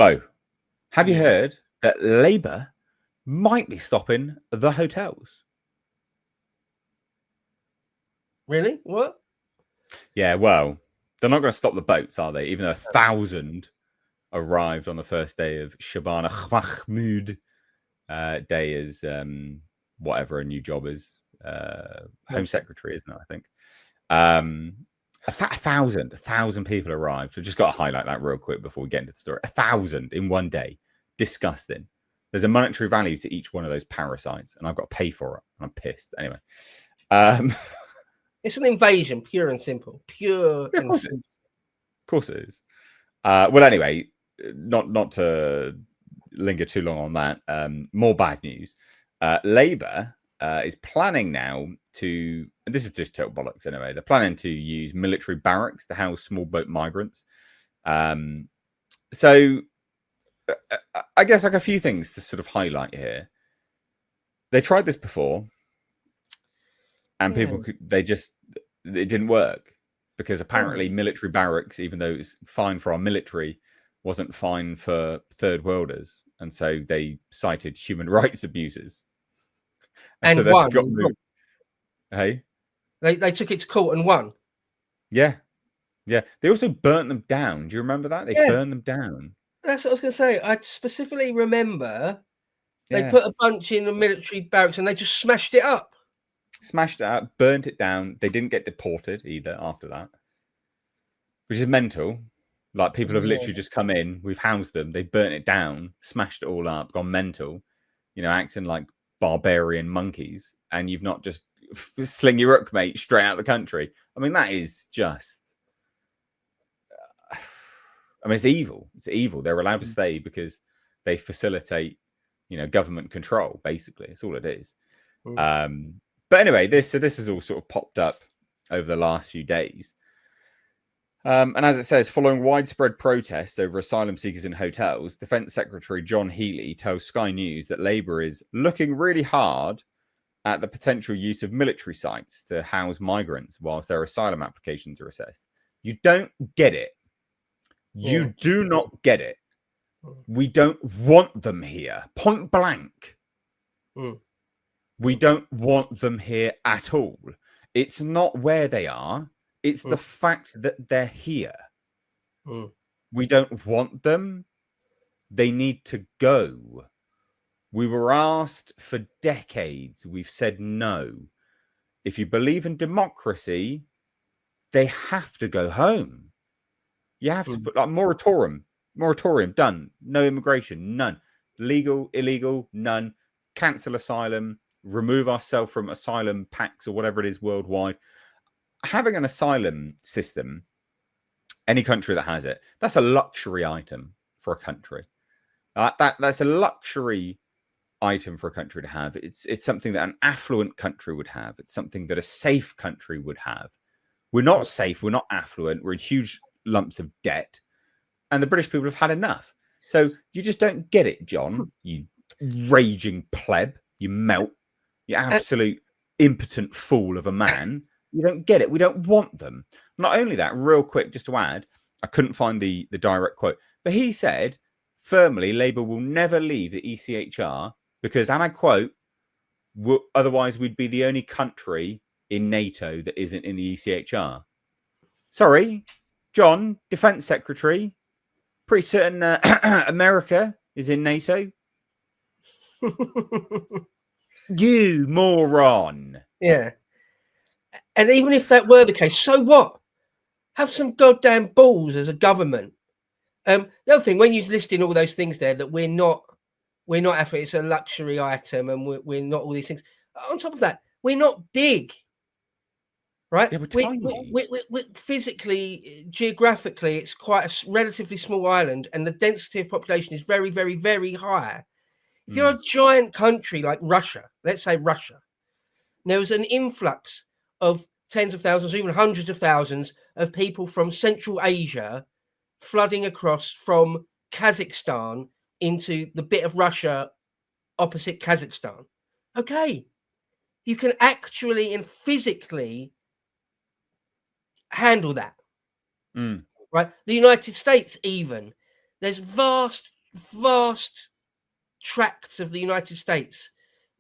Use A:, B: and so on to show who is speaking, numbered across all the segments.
A: Bo, have you
B: Yeah.
A: heard that Labour might be stopping the hotels?
B: Really? What?
A: Yeah, well, they're not going to stop the boats, are they? Even though 1,000 arrived on the first day of Shabana Mahmood Day as whatever a new job is. Home Secretary, isn't it? I think. 1,000 people arrived. I've just got to highlight that real quick before we get into the story. 1,000 in one day. Disgusting. There's a monetary value to each one of those parasites, and I've got to pay for it. And I'm pissed. Anyway.
B: It's an invasion, pure and simple. Pure
A: Yeah,
B: and simple.
A: Of course it is. Well, anyway, not to linger too long on that. More bad news. Labour is planning now to, and this is just total bollocks anyway, they're planning to use military barracks to house small boat migrants. So I guess like a few things to sort of highlight here. They tried this before, and it didn't work because apparently military barracks, even though it's fine for our military, wasn't fine for third worlders, and so they cited human rights abuses.
B: And
A: so
B: won.
A: Got moved. Hey,
B: they took it to court and won.
A: Yeah. They also burnt them down. Do you remember that? They burned them down.
B: That's what I was going to say. I specifically remember they put a bunch in the military barracks and they just smashed it up.
A: Smashed it up, burnt it down. They didn't get deported either after that, which is mental. Like, people have literally just come in, we've housed them, they burnt it down, smashed it all up, gone mental, acting like barbarian monkeys, and you've not just sling your rook, mate, straight out of the country. I mean, that is just... I mean, it's evil. It's evil. They're allowed to stay because they facilitate, government control, basically. It's all it is. But anyway, this has all sort of popped up over the last few days. And as it says, following widespread protests over asylum seekers in hotels, Defence Secretary John Healey tells Sky News that Labour is looking really hard at the potential use of military sites to house migrants whilst their asylum applications are assessed. You don't get it. You do not get it. We don't want them here. Point blank. We don't want them here at all. It's not where they are. It's the fact that they're here. We don't want them. They need to go. We were asked for decades. We've said no. If you believe in democracy, they have to go home. You have to put like moratorium, done. No immigration, none. Legal, illegal, none. Cancel asylum, remove ourselves from asylum pacts or whatever it is worldwide. Having an asylum system, any country that has it, that's a luxury item for a country. That's a luxury item for a country to have. It's something that an affluent country would have. It's something that a safe country would have. We're not safe. We're not affluent. We're in huge lumps of debt, and the British people have had enough. So you just don't get it, John. You raging pleb. You melt. You absolute impotent fool of a man. You don't get it. We don't want them. Not only that, real quick, just to add, I couldn't find the direct quote, but he said firmly Labour will never leave the ECHR because, and I quote, otherwise we'd be the only country in NATO that isn't in the ECHR. Sorry, John, Defence Secretary, pretty certain America is in NATO. You moron.
B: Yeah. And even if that were the case, so what? Have some goddamn balls as a government. The other thing, when you're listing all those things there that we're not affluent, it's a luxury item, and we're not all these things. On top of that, we're not big, right?
A: Yeah, we're tiny.
B: We're physically, geographically, it's quite a relatively small island, and the density of population is very, very, very high. If you're a giant country like Russia, let's say Russia, there was an influx of tens of thousands, or even hundreds of thousands of people from Central Asia flooding across from Kazakhstan into the bit of Russia opposite Kazakhstan. Okay, you can actually and physically handle that, right? The United States, even, there's vast vast tracts of the United States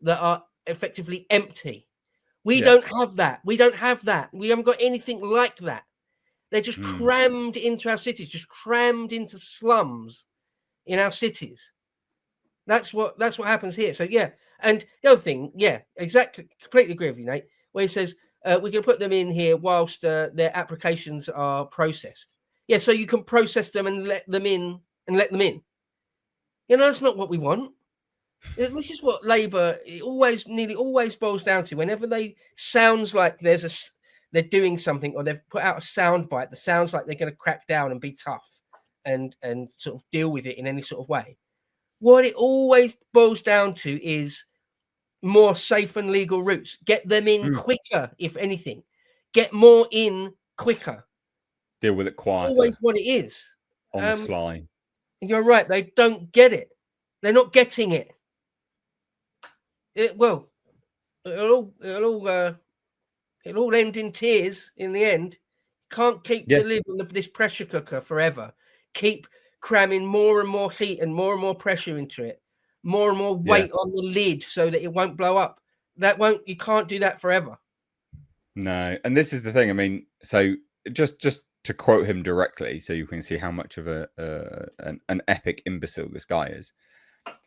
B: that are effectively empty. We don't have that. We don't have that. We haven't got anything like that. They're just crammed into our cities, just crammed into slums in our cities. That's what happens here. So yeah, and the other thing, yeah, exactly, completely agree with you, Nate. Where he says we can put them in here whilst their applications are processed. Yeah, so you can process them and let them in. You know, that's not what we want. This is what Labour nearly always boils down to. Whenever they sounds like they're doing something, or they've put out a soundbite that sounds like they're going to crack down and be tough and sort of deal with it in any sort of way. What it always boils down to is more safe and legal routes. Get them in quicker, if anything. Get more in quicker.
A: Deal with it quieter.
B: Always what it is.
A: On the sly.
B: You're right. They don't get it. They're not getting it. It'll all end in tears in the end. Can't keep the lid on this pressure cooker forever. Keep cramming more and more heat and more pressure into it, more and more weight on the lid so that it won't blow up. You can't do that forever.
A: No, and this is the thing. I mean, so just to quote him directly, so you can see how much of an epic imbecile this guy is.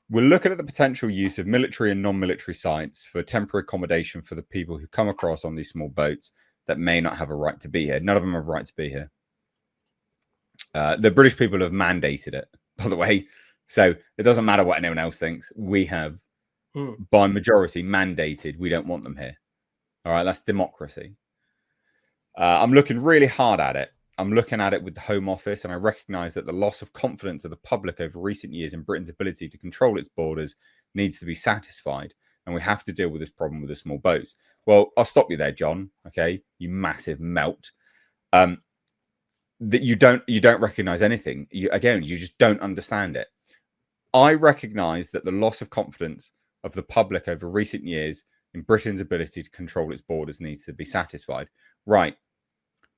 A: We're looking at the potential use of military and non-military sites for temporary accommodation for the people who come across on these small boats that may not have a right to be here. None of them have a right to be here. The British people have mandated it, by the way. So it doesn't matter what anyone else thinks. We have, by majority, mandated we don't want them here. All right, that's democracy. I'm looking really hard at it. I'm looking at it with the Home Office, and I recognise that the loss of confidence of the public over recent years in Britain's ability to control its borders needs to be satisfied, and we have to deal with this problem with the small boats. Well, I'll stop you there, John. Okay, you massive melt. That you don't recognise anything. You just don't understand it. I recognise that the loss of confidence of the public over recent years in Britain's ability to control its borders needs to be satisfied. Right.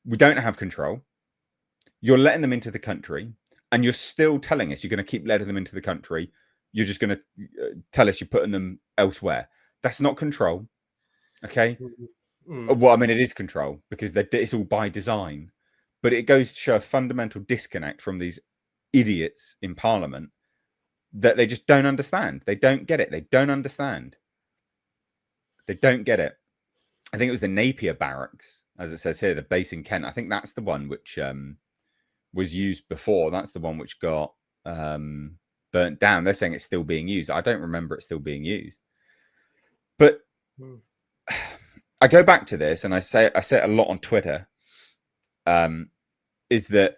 A: We don't have control. You're letting them into the country, and you're still telling us you're going to keep letting them into the country. You're just going to tell us you're putting them elsewhere. That's not control. Okay? Well, I mean, it is control because it's all by design. But it goes to show a fundamental disconnect from these idiots in Parliament that they just don't understand. They don't get it. They don't understand. They don't get it. I think it was the Napier Barracks, as it says here, the base in Kent. I think that's the one which was used before. That's the one which got burnt down. They're saying it's still being used. I don't remember it still being used. But I go back to this, and I say it a lot on Twitter, is that,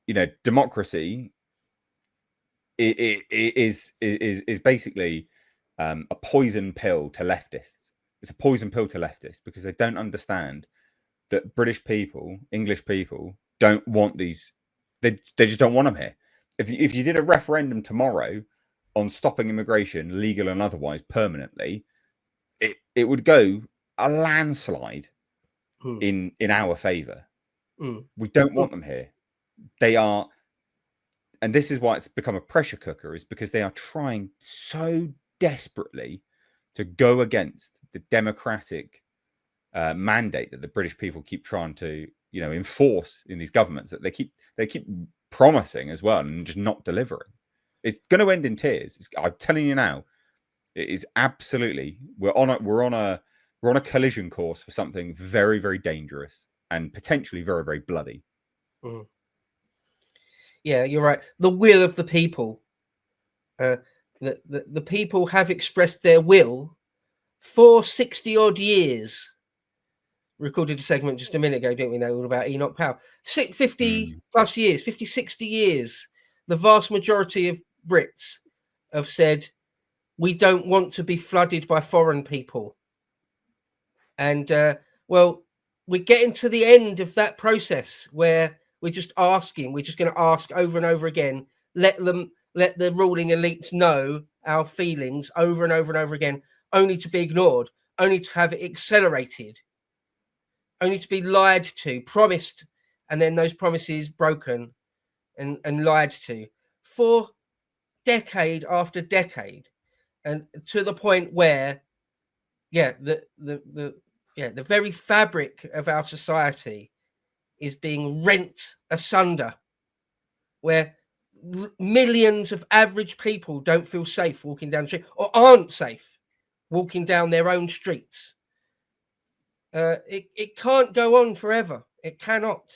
A: you know, democracy is basically a poison pill to leftists. It's a poison pill to leftists because they don't understand that British people, English people, don't want these. They just don't want them here. If you did a referendum tomorrow on stopping immigration, legal and otherwise, permanently, it would go a landslide in our favour. We don't want them here. They are, and this is why it's become a pressure cooker, is because they are trying so desperately to go against the democratic mandate that the British people keep trying to, you know, enforce in these governments, that they keep promising as well and just not delivering. It's going to end in tears. I'm telling you now, it is absolutely. We're on a collision course for something very, very dangerous and potentially very, very bloody.
B: Yeah, you're right. The will of the people. The people have expressed their will for 60 odd years. Recorded a segment just a minute ago, didn't we know, all about Enoch Powell? 50 plus years, 50, 60 years. The vast majority of Brits have said, we don't want to be flooded by foreign people. And, well, we're getting to the end of that process where we're just going to ask over and over again, let the ruling elites know our feelings over and over and over again, only to be ignored, only to have it accelerated, only to be lied to, promised, and then those promises broken and lied to for decade after decade, and to the point where, the very fabric of our society is being rent asunder, where millions of average people don't feel safe walking down the street, or aren't safe walking down their own streets. It can't go on forever. It cannot.